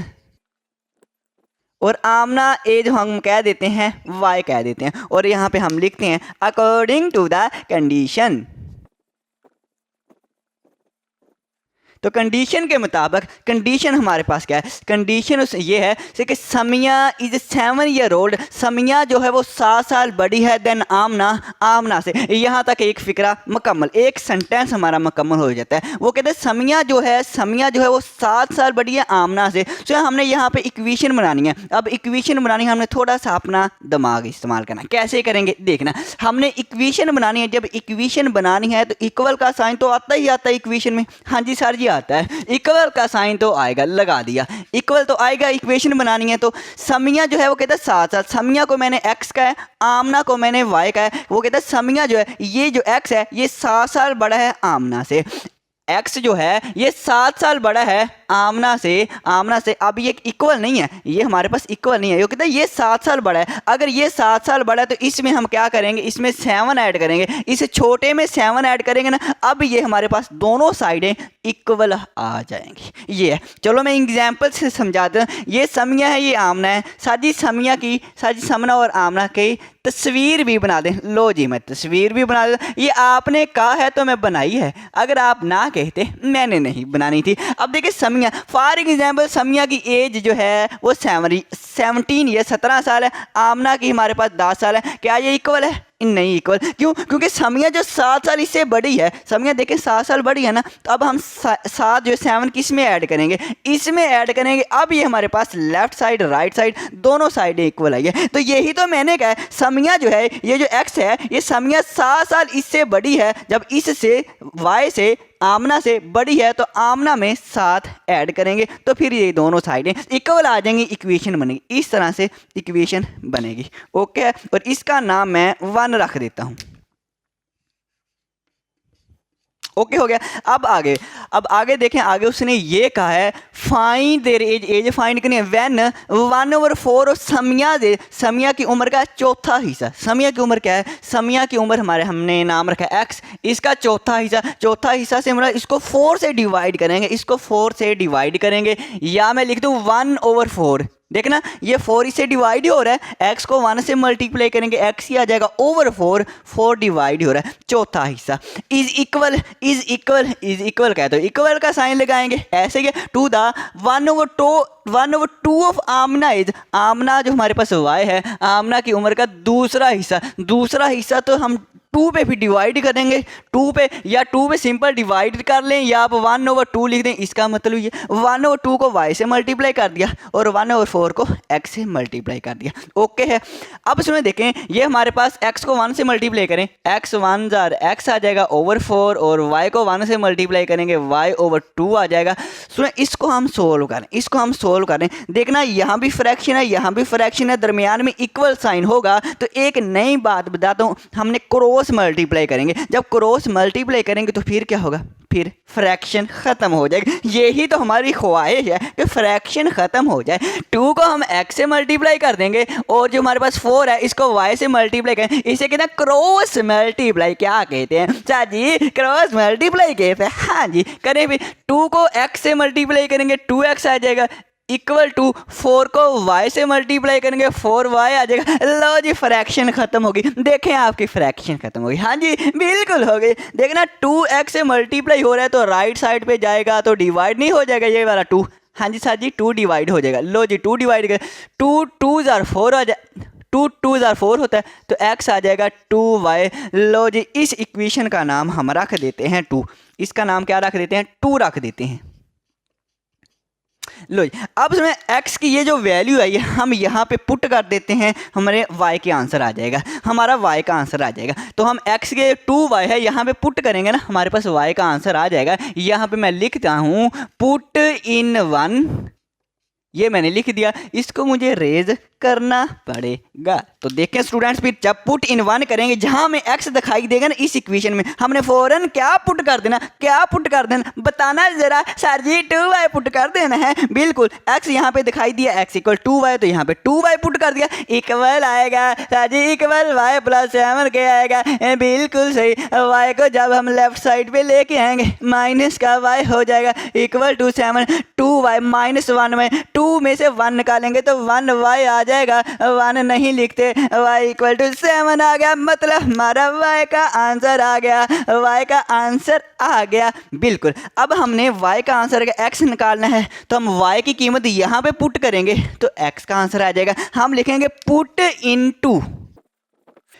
और आमना एज हम कह देते हैं वाई कह देते हैं। और यहाँ पे हम लिखते हैं अकॉर्डिंग टू द कंडीशन। तो कंडीशन के मुताबिक, कंडीशन हमारे पास क्या है, कंडीशन ये है कि Samiya is 7 year old. Samiya जो है वो 7 साल बड़ी है देन आमना, आमना से। यहाँ तक एक फिक्रा मुकम्मल, एक सेंटेंस हमारा मुकम्मल हो जाता है। वो कहते हैं समिया जो है वो 7 साल बड़ी है आमना से। तो हमने यहाँ पे इक्वेशन बनानी है। अब इक्वेशन बनानी है, हमने थोड़ा सा अपना दिमाग इस्तेमाल करना। कैसे करेंगे देखना, हमने इक्वेशन बनानी है। जब इक्वेशन बनानी है तो इक्वल का साइन तो आता ही आता है इक्वेशन में। हाँ जी सर जी आता है, इक्वल का साइन तो आएगा, लगा दिया, इक्वल तो आएगा। इक्वेशन बनानी है तो समिया जो है वो कहता है 7 साल, समिया को मैंने एक्स का है, आमना को मैंने वाई का है। वो कहता है समिया जो है, ये जो एक्स है ये 7 साल बड़ा है आमना से। एक्स जो है ये 7 साल बड़ा है आमना से, आमना से। अब ये इक्वल नहीं है, ये हमारे पास इक्वल नहीं है। ये कहता है ये 7 साल बड़ा है। अगर ये 7 साल बड़ा है तो इसमें हम क्या करेंगे, इसमें 7 ऐड करेंगे, इस छोटे में 7 ऐड करेंगे ना। अब ये हमारे पास दोनों साइडें इक्वल आ जाएंगी। ये है, चलो मैं एग्जाम्पल से समझाता हूँ। ये समिया है, ये आमना है। साजी समिया की, साजी समना और आमना की तस्वीर भी बना दें। लो जी मैं तस्वीर भी बना दें। ये आपने कहा है तो मैं बनाई है, अगर आप ना कहते मैंने नहीं बनानी थी। अब देखिए समिया, फॉर एग्जाम्पल समिया की एज जो है वो 17 या 17 साल है। आमना की हमारे पास 10 साल है। क्या ये इक्वल है? नहीं इक्वल। क्यों? क्योंकि समिया जो 7 साल इससे बड़ी है, समिया देखें 7 साल बड़ी है ना। तो अब हम 7 जो 7 किस में ऐड करेंगे, इसमें ऐड करेंगे। अब ये हमारे पास लेफ्ट साइड राइट साइड दोनों साइडें इक्वल आई है। तो यही तो मैंने कहा, समिया जो है, ये जो एक्स है, ये समिया 7 साल इससे बड़ी है। जब इससे वाई से, आमना से बड़ी है तो आमना में 7 ऐड करेंगे तो फिर ये दोनों साइडें इक्वल आ जाएंगी, इक्वेशन बनेगी। इस तरह से इक्वेशन बनेगी। ओके, और इसका नाम मैं 1 रख देता हूं। ओके हो गया। अब आगे देखें, आगे उसने ये कहा है find their age, age find करनी है when 1/4 of Samia they, Samia की उम्र का चौथा हिस्सा। समिया की उम्र क्या है, समिया की उम्र हमारे हमने नाम रखा है एक्स, इसका चौथा हिस्सा, चौथा हिस्सा से हमारा इसको 4 से डिवाइड करेंगे, इसको 4 से डिवाइड करेंगे। या मैं लिख दूँ 1/4। देखना ये 4 इससे डिवाइड ही हो रहा है, x को 1 से मल्टीप्लाई करेंगे x ही आ जाएगा ओवर 4, 4 डिवाइड हो रहा है। चौथा हिस्सा is equal, is equal, is equal कहते हो, इक्वल का साइन लगाएंगे ऐसे ही to the 1/2 of Aamna is, Aamna जो हमारे पास y है, आमना की उम्र का दूसरा हिस्सा, दूसरा हिस्सा तो हम 2 पे भी डिवाइड करेंगे, 2 पे, या 2 पे सिंपल डिवाइड कर लें, या आप 1/2 लिख दें। इसका मतलब ये 1/2 को y से मल्टीप्लाई कर दिया और 1/4 को x से मल्टीप्लाई कर दिया। ओके है। अब इसमें देखें, ये हमारे पास x को 1 से मल्टीप्लाई करें, x 1 x आ जाएगा ओवर 4, और y को 1 से मल्टीप्लाई करेंगे y ओवर 2 आ जाएगा। सुनो, इसको हम सोल्व करें, इसको हम सोल्व करें। देखना यहाँ भी फ्रैक्शन है, यहाँ भी फ्रैक्शन है, दरमियान में इक्वल साइन होगा। तो एक नई बात बताता हूँ, हमने क्रॉस मल्टीप्लाई करेंगे। जब क्रॉस मल्टीप्लाई करेंगे तो फिर क्या होगा, फिर फ्रैक्शन खत्म हो जाएगा। यही तो हमारी ख्वाहिश है कि फ्रैक्शन खत्म हो जाए। 2 को हम x से मल्टीप्लाई कर देंगे और जो हमारे पास 4 है इसको y से मल्टीप्लाई करें। इसे कहते हैं क्रॉस मल्टीप्लाई। क्या कहते हैं चाचा जी, क्रॉस मल्टीप्लाई कहते हैं। हाँ जी, करें भी। 2 को x से मल्टीप्लाई करेंगे 2x आ जाएगा, इक्वल टू 4 को y से मल्टीप्लाई करेंगे 4y आ जाएगा। लो जी फ्रैक्शन खत्म होगी। देखें आपकी फ्रैक्शन खत्म होगी। हाँ जी बिल्कुल हो गई। देखना 2x से मल्टीप्लाई हो रहा है तो राइट साइड पे जाएगा तो डिवाइड नहीं हो जाएगा ये वाला 2। हाँ जी सर जी 2 डिवाइड हो जाएगा। लो जी 2 डिवाइड कर 2 2 जार 4 आ जाए 2 2 जार 4 होता है तो x आ जाएगा 2y। लो जी इस इक्वेशन का नाम हम रख देते हैं 2। इसका नाम क्या रख देते हैं 2 रख देते हैं। लो जी अब इसमें x की ये जो वैल्यू है ये हम यहाँ पे पुट कर देते हैं, हमारे y के आंसर आ जाएगा, हमारा y का आंसर आ जाएगा। तो हम x के 2y है यहाँ पे पुट करेंगे ना, हमारे पास y का आंसर आ जाएगा। यहाँ पे मैं लिखता हूँ पुट इन 1, ये मैंने लिख दिया। इसको मुझे रेज करना पड़ेगा। तो देखें स्टूडेंट्स फिर जब पुट इन 1 करेंगे जहां हमें x दिखाई देगा ना इस इक्वेशन में, हमने फौरन क्या पुट कर देना, क्या पुट कर देना बताना जरा। सर जी 2y पुट कर देना है। बिल्कुल x यहाँ पे दिखाई दिया x इक्वल 2y तो यहाँ पे 2y पुट कर दिया। इक्वल आएगा सर जी इक्वल y प्लस 7 के आएगा। बिल्कुल सही। y को जब हम लेफ्ट साइड पे लेके आएंगे माइनस का y हो जाएगा इक्वल टू 7। 2y माइनस 1 में 2 में से 1 निकालेंगे तो 1y आ जाएगा। 1 नहीं लिखते y इक्वल टू 7 आ गया, मतलब हमारा y का आंसर आ गया। y का आंसर आ गया। बिल्कुल। अब हमने y का आंसर x निकालना है तो हम y की कीमत यहाँ पे पुट करेंगे तो x का आंसर आ जाएगा। हम लिखेंगे पुट इनटू,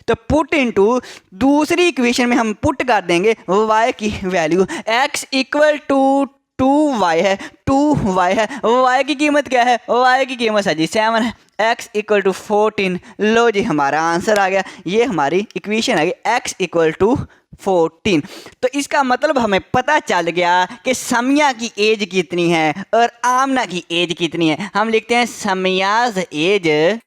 तो पुट इनटू दूसरी इक्वेशन में हम पुट कर देंगे y की value. x equal to 2y है, 2y है। y की कीमत क्या है, y की कीमत है जी 7 है। x equal to 14। लो जी हमारा आंसर आ गया। ये हमारी इक्वेशन आ गई x इक्वल टू 14। तो इसका मतलब हमें पता चल गया कि समिया की एज कितनी है और आमना की एज कितनी है। हम लिखते हैं समियाज एज,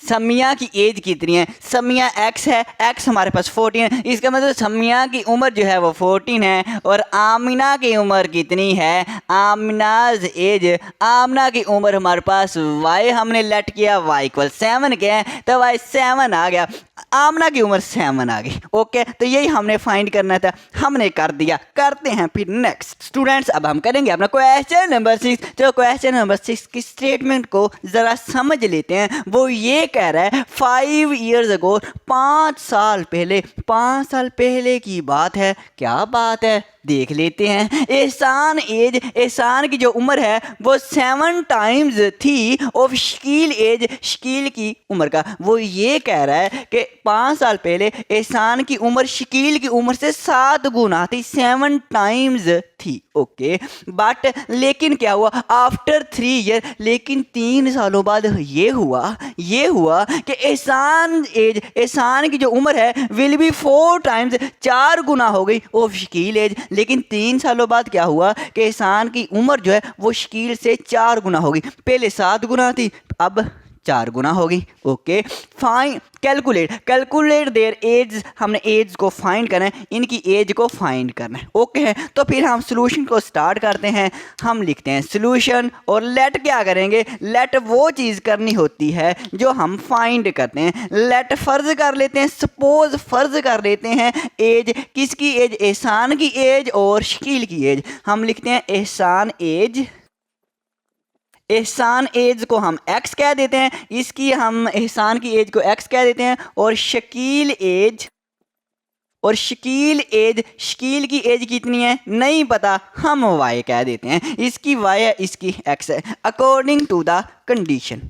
समिया की एज कितनी है। समिया x है, x हमारे पास 14 है, इसका मतलब समिया की उम्र जो है वो 14 है। और आमिना की उम्र कितनी है, आमिनाज एज, आमना की उम्र हमारे पास y हमने लेट किया y इक्वल 7 के हैं तो y 7 आ गया। आमना की उम्र 7 आ गई। ओके तो यही हमने फाइंड करना था, हमने कर दिया। करते हैं फिर नेक्स्ट स्टूडेंट्स। अब हम करेंगे अपना क्वेश्चन नंबर 6। तो क्वेश्चन नंबर 6 की स्टेटमेंट को ज़रा समझ लेते हैं। वो ये कह रहा है 5 years ago, 5 साल पहले, 5 साल पहले की बात है। क्या बात है देख लेते हैं। एहसान एज, एहसान की जो उम्र है वो 7 टाइम्स थी ऑफ शकील एज, शकील की उम्र का। वो ये कह रहा है कि 5 साल पहले एहसान की उम्र शकील की उम्र से 7 गुना थी, 7 टाइम्स थी। ओके बट लेकिन क्या हुआ आफ्टर 3 ईयर, लेकिन 3 सालों बाद ये हुआ कि एहसान एज, एहसान की जो उम्र है विल बी 4 टाइम्स, 4 गुना हो गई ऑफ शकील एज। लेकिन 3 सालों बाद क्या हुआ कि एहसान की उम्र जो है वो शकील से 4 गुना हो गई। पहले 7 गुना थी अब 4 गुना होगी। Okay fine calculate their age, हमने एज को फाइंड करना है, इनकी एज को फाइंड करना है। ओके है तो फिर हम सोल्यूशन को स्टार्ट करते हैं। हम लिखते हैं सोल्यूशन और लेट क्या करेंगे, लेट वो चीज़ करनी होती है जो हम फाइंड करते हैं। लेट फर्ज कर लेते हैं, सपोज फर्ज कर लेते हैं एज, किसकी एज, एहसान की एज और शकील की एज। हम लिखते हैं एहसान एज, एहसान एज को हम x कह देते हैं, इसकी हम एहसान की एज को x कह देते हैं। और शकील एज, और शकील एज, शकील की एज कितनी है नहीं पता, हम y कह देते हैं। इसकी y है, इसकी x है, अकॉर्डिंग टू द कंडीशन।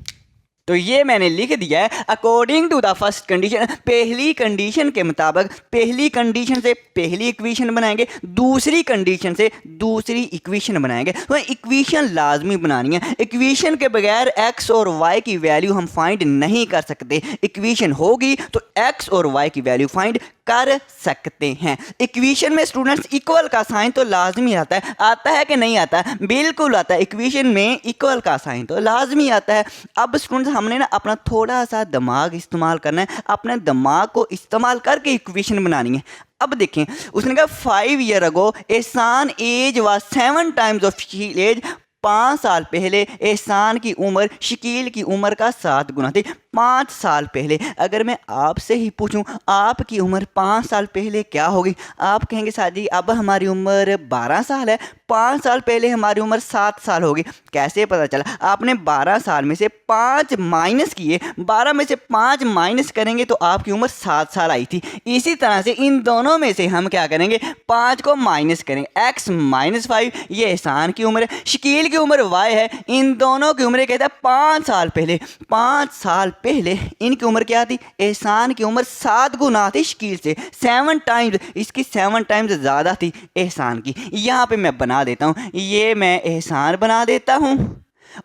तो ये मैंने लिख दिया है according to the first condition. पहली कंडीशन के मुताबिक, पहली कंडीशन से पहली इक्वेशन बनाएंगे, दूसरी कंडीशन से दूसरी इक्वेशन बनाएंगे। तो इक्वेशन लाजमी बनानी है। इक्वेशन के बगैर x और y की वैल्यू हम फाइंड नहीं कर सकते। इक्वेशन होगी तो x और y की वैल्यू फाइंड कर सकते हैं। इक्वेशन में स्टूडेंट्स इक्वल का साइन तो लाजमी आता है, आता है कि नहीं आता है, बिल्कुल आता है। इक्वेशन में इक्वल का साइन तो लाजमी आता है। अब स्टूडेंट्स हमने ना अपना थोड़ा सा दिमाग इस्तेमाल करना है, अपने दिमाग को इस्तेमाल करके इक्वेशन बनानी है। अब देखें उसने कहा 5 years ago एहसान एज व 7 टाइम्स ऑफ शकील एज, 5 साल पहले एहसान की उम्र शकील की उम्र का 7 गुना थी। 5 साल पहले। अगर मैं आपसे ही पूछूं आपकी उम्र 5 साल पहले क्या होगी, आप कहेंगे सर जी अब हमारी उम्र 12 साल है, 5 साल पहले हमारी उम्र 7 साल होगी। कैसे पता चला? आपने 12 साल में से 5 माइनस किए, 12 में से 5 माइनस करेंगे तो आपकी उम्र 7 साल आई थी। इसी तरह से इन दोनों में से हम क्या करेंगे, 5 को माइनस करेंगे। x माइनस 5 ये एहसान की उम्र है, शकील की उम्र y है। इन दोनों की उम्र कहता है 5 साल पहले। 5 साल पहले इनकी उम्र क्या थी? एहसान की उम्र 7 गुना थी शकील से, 7 टाइम्स। इसकी 7 टाइम्स ज़्यादा थी एहसान की। यहाँ पे मैं बना देता हूँ, ये मैं एहसान बना देता हूँ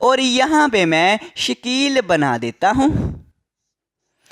और यहाँ पे मैं शकील बना देता हूँ।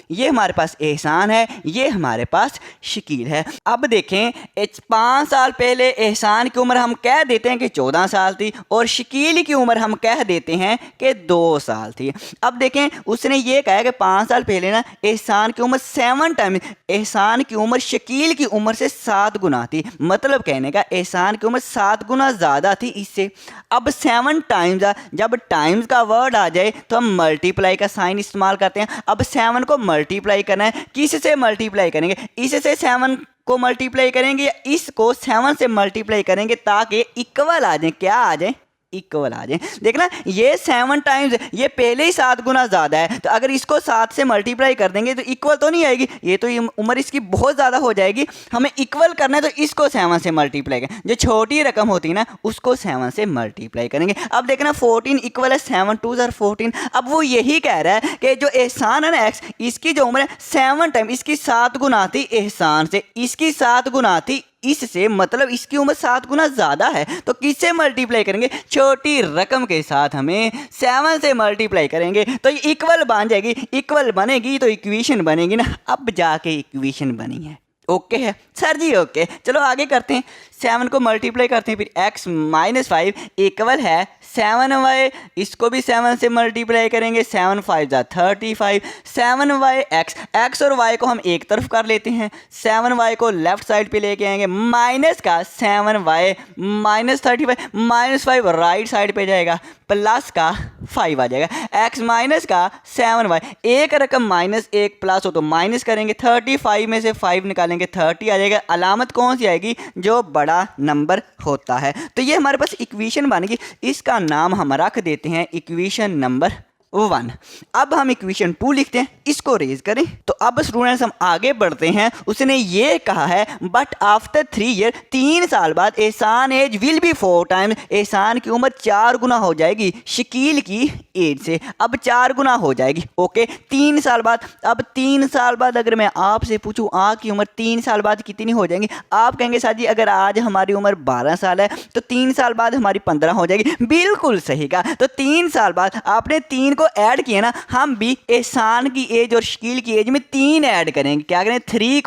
ये हमारे पास एहसान है, ये हमारे पास शकील है। अब देखें 5 साल पहले एहसान की उम्र हम कह देते हैं कि 14 साल थी और शकील की उम्र हम कह देते हैं कि 2 साल थी। अब देखें उसने ये कहा कि 5 साल पहले ना एहसान की उम्र 7 टाइम, एहसान की उम्र शकील की उम्र से 7 गुना थी। मतलब कहने का एहसान की उम्र 7 गुना ज़्यादा थी इससे। अब 7 टाइम्स, जब टाइम्स का वर्ड आ जाए तो हम मल्टीप्लाई का साइन इस्तेमाल करते हैं। अब 7 को मल्टीप्लाई करना है, किससे मल्टीप्लाई करेंगे? इससे 7 को मल्टीप्लाई करेंगे या इसको 7 से मल्टीप्लाई करेंगे ताकि इक्वल आ जाए। क्या आ जाए? इक्वल आ जाए। देखना ये 7 टाइम्स, ये पहले ही 7 गुना ज़्यादा है, तो अगर इसको 7 से मल्टीप्लाई कर देंगे तो इक्वल तो नहीं आएगी, ये तो उम्र इसकी बहुत ज़्यादा हो जाएगी। हमें इक्वल करना है तो इसको 7 से मल्टीप्लाई करें, जो छोटी रकम होती है ना उसको 7 से मल्टीप्लाई करेंगे। अब देखना 14 इक्वल है 7 2 ज़र 14। अब वो यही कह रहा है कि जो एहसान है ना x, इसकी जो उम्र है 7 टाइम, इसकी 7 गुना थी एहसान से, इसकी 7 गुना थी इससे, मतलब इसकी उम्र 7 गुना ज़्यादा है। तो किससे मल्टीप्लाई करेंगे? छोटी रकम के साथ हमें 7 से मल्टीप्लाई करेंगे तो ये इक्वल बन जाएगी। इक्वल बनेगी तो इक्वेशन बनेगी ना, अब जाके इक्वेशन बनी है। ओके है सर जी, ओके। चलो आगे करते हैं, 7 को मल्टीप्लाई करते हैं, फिर x माइनस 5 इक्वल है 7y, इसको भी 7 से मल्टीप्लाई करेंगे, 7 5 जा 35, 7y x और y को हम एक तरफ कर लेते हैं, 7y को लेफ्ट साइड पे लेके आएंगे, माइनस का 7y minus 35, minus 5 right side पे जाएगा, प्लस का 5 आ जाएगा, x माइनस का 7y, एक रकम माइनस एक प्लस हो तो माइनस करेंगे, 35 में से 5 निकालेंगे 30 आ जाएगा। अलामत कौन सी आएगी? जो बड़ा नंबर होता है। तो ये हमारे पास इक्वेशन बन गई, इसका नाम हम रख देते हैं इक्वेशन नंबर 1। अब हम इक्वेशन 2 लिखते हैं, इसको रेज करें। तो अब स्टूडेंट्स हम आगे बढ़ते हैं। उसने ये कहा है बट आफ्टर 3 ईयर, 3 साल बाद एहसान एज विल बी 4 टाइम्स, एहसान की उम्र 4 गुना हो जाएगी शकील की एज से। अब 4 गुना हो जाएगी, ओके 3 साल बाद। अब 3 साल बाद अगर मैं आपसे पूछूं आपकी उम्र 3 साल बाद कितनी हो जाएगी, आप कहेंगे साथ जी अगर आज हमारी उम्र 12 साल है तो 3 साल बाद हमारी 15 हो जाएगी। बिल्कुल सही कहा। तो 3 साल बाद आपने 3 को ऐड किया ना, हम भी एहसान की एज और शकील की एज में 3 ऐड करेंगे। क्या करें? 3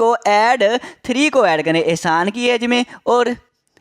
को ऐड करें एहसान की एज में और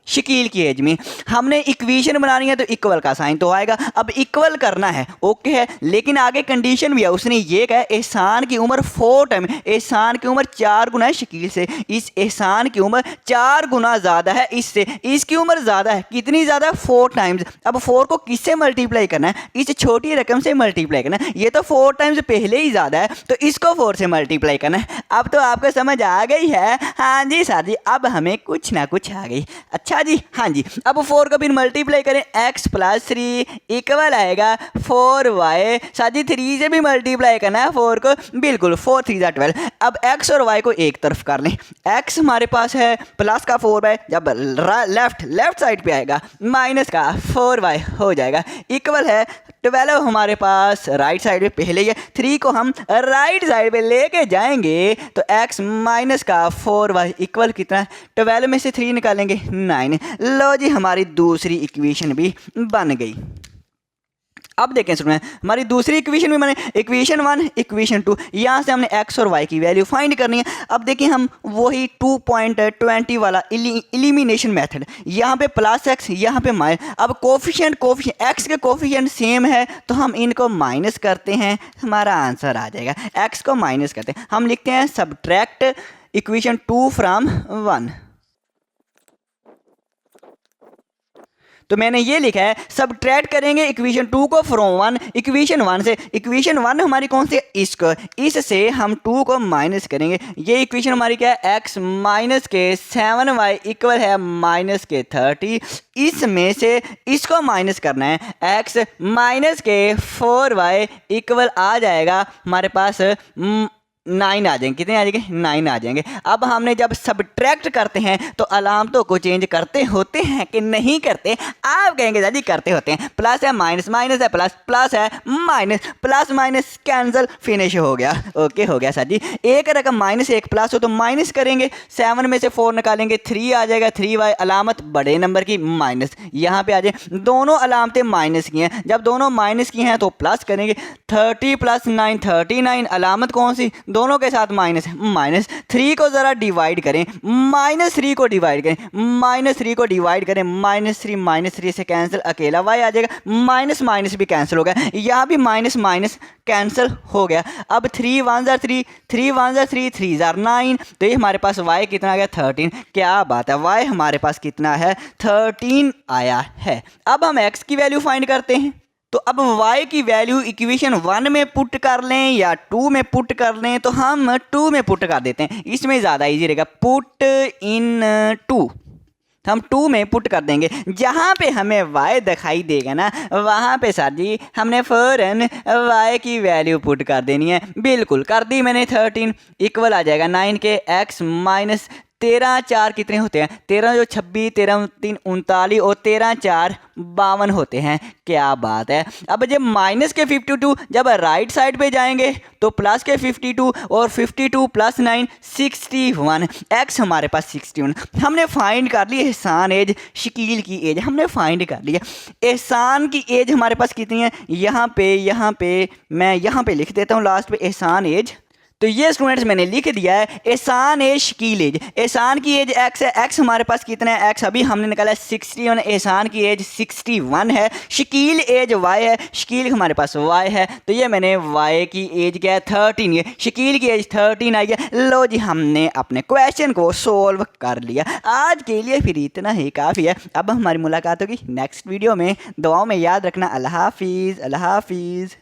शकील की एज में। हमने इक्वेशन बनानी है तो इक्वल का साइन तो आएगा। अब इक्वल करना है, ओके है, लेकिन आगे कंडीशन भी है। उसने ये कहा एहसान की उम्र 4 टाइम, एहसान की उम्र 4 गुना है शकील से, इस एहसान की उम्र 4 गुना ज़्यादा है इससे, इसकी उम्र ज़्यादा है। कितनी ज़्यादा? 4 टाइम्स। अब 4 को किससे मल्टीप्लाई करना है? इस छोटी रकम से मल्टीप्लाई करना है। ये तो 4 टाइम्स पहले ही ज़्यादा है तो इसको 4 से मल्टीप्लाई करना है। अब तो आपको समझ आ गई है? हाँ जी सर जी, अब हमें कुछ ना कुछ आ गई। अच्छा जी, हाँ जी। अब 4 को फिर मल्टीप्लाई करें, x प्लस 3 इक्वल आएगा 4y। साथ ही 3 से भी मल्टीप्लाई करना है 4 को, बिल्कुल 4 3 जा 12। अब x और y को एक तरफ कर लें, x हमारे पास है प्लस का 4y, जब लेफ्ट साइड पे आएगा माइनस का 4y हो जाएगा, इक्वल है 12 हमारे पास राइट साइड पे पहले ही है। 3 को हम राइट साइड पे लेके जाएंगे तो x माइनस का 4y इक्वल कितना? 12 में से 3 निकालेंगे 9। लो जी, हमारी दूसरी इक्वेशन भी बन गई। अब देखें स्टूडेंट, हमारी दूसरी इक्वेशन भी बने, इक्वेशन 1 इक्वेशन 2। यहाँ से हमने x और y की वैल्यू फाइंड करनी है। अब देखिए हम वही 2.20 वाला एलिमिनेशन मेथड, यहाँ पे प्लस x, यहाँ पे माइनस। अब कोफिशिएंट x के कोफिशिएंट सेम है तो हम इनको माइनस करते हैं, हमारा आंसर आ जाएगा। x को माइनस करते हैं, हम लिखते हैं सब्ट्रैक्ट इक्वेशन 2 फ्रॉम 1। तो मैंने ये लिखा है सबट्रैक्ट करेंगे इक्वेशन 2 को फ्रॉम 1 इक्वेशन 1 से। इक्वेशन 1 हमारी कौन सी है, इससे हम 2 को माइनस करेंगे। ये इक्वेशन हमारी क्या है, x माइनस के 7y इक्वल है माइनस के 30। इसमें से इसको माइनस करना है, x माइनस के 4y इक्वल आ जाएगा हमारे पास 9 आ जाएंगे। कितने आ जाएंगे, 9 आ जाएंगे। अब हमने जब सब्ट्रैक्ट करते हैं तो अलामतों को चेंज करते होते हैं कि नहीं करते, आप कहेंगे दादी करते होते हैं। प्लस है माइनस, माइनस है प्लस, प्लस है minus, plus minus cancel, finish हो गया। ओके हो गया सर जी। एक रकम माइनस एक प्लस हो तो माइनस करेंगे, 7 में से 4 निकालेंगे, 3 आ जाएगा, 3y अलामत बड़े नंबर की माइनस, यहाँ पे आ जाए। दोनों अलामतें माइनस की हैं, जब दोनों माइनस की हैं तो प्लस करेंगे। 30 प्लस 9 39, अलामत कौन सी, दोनों के साथ माइनस है, माइनस। 3 को ज़रा डिवाइड करें, -3 को डिवाइड करें, -3 को डिवाइड करें, -3 से कैंसिल, अकेला y आ जाएगा, माइनस माइनस भी कैंसिल हो गया, यहाँ भी माइनस माइनस कैंसिल हो गया। अब 3 1 जार 3, 3 1 जार 3, 3 जार 9, तो ये हमारे पास y कितना आ गया, 13। क्या बात है, y हमारे पास कितना है, 13 आया है। अब हम x की वैल्यू फाइंड करते हैं। तो अब y की वैल्यू इक्वेशन 1 में पुट कर लें या 2 में पुट कर लें, तो हम 2 में पुट कर देते हैं, इसमें ज़्यादा इजी रहेगा। पुट इन 2, हम 2 में पुट कर देंगे। जहाँ पे हमें y दिखाई देगा ना, वहाँ पे सर जी हमने फ़ौरन y की वैल्यू पुट कर देनी है। बिल्कुल कर दी मैंने। 13 इक्वल आ जाएगा 9 के x माइनस 13 4 कितने होते हैं, 13 जो 26, 13 3 39 और 13 4 52 होते हैं। क्या बात है। अब जब माइनस के 52 जब राइट साइड पे जाएंगे तो प्लस के 52 और 52 प्लस 9 61, x हमारे पास 61। हमने फाइंड कर ली एहसान एज, शकील की एज हमने फाइंड कर लिया। एहसान की एज हमारे पास कितनी है, यहाँ पे मैं यहाँ पे लिख देता हूँ लास्ट पे एहसान एज। तो ये स्टूडेंट्स मैंने लिख दिया है एहसान एज शकील एज। एहसान की एज x है, x हमारे पास कितना है, x अभी हमने निकाला है 61, एहसान की एज 61 है। शकील एज y है, शकील हमारे पास y है, तो ये मैंने y की एज क्या है 13, ये शकील की एज 13 आई है। लो जी हमने अपने क्वेश्चन को सोल्व कर लिया। आज के लिए फिर इतना ही काफ़ी है। अब हमारी मुलाकात होगी नेक्स्ट वीडियो में। दुआओं में याद रखना। अल्लाह हाफिज़, अल्लाह हाफिज़।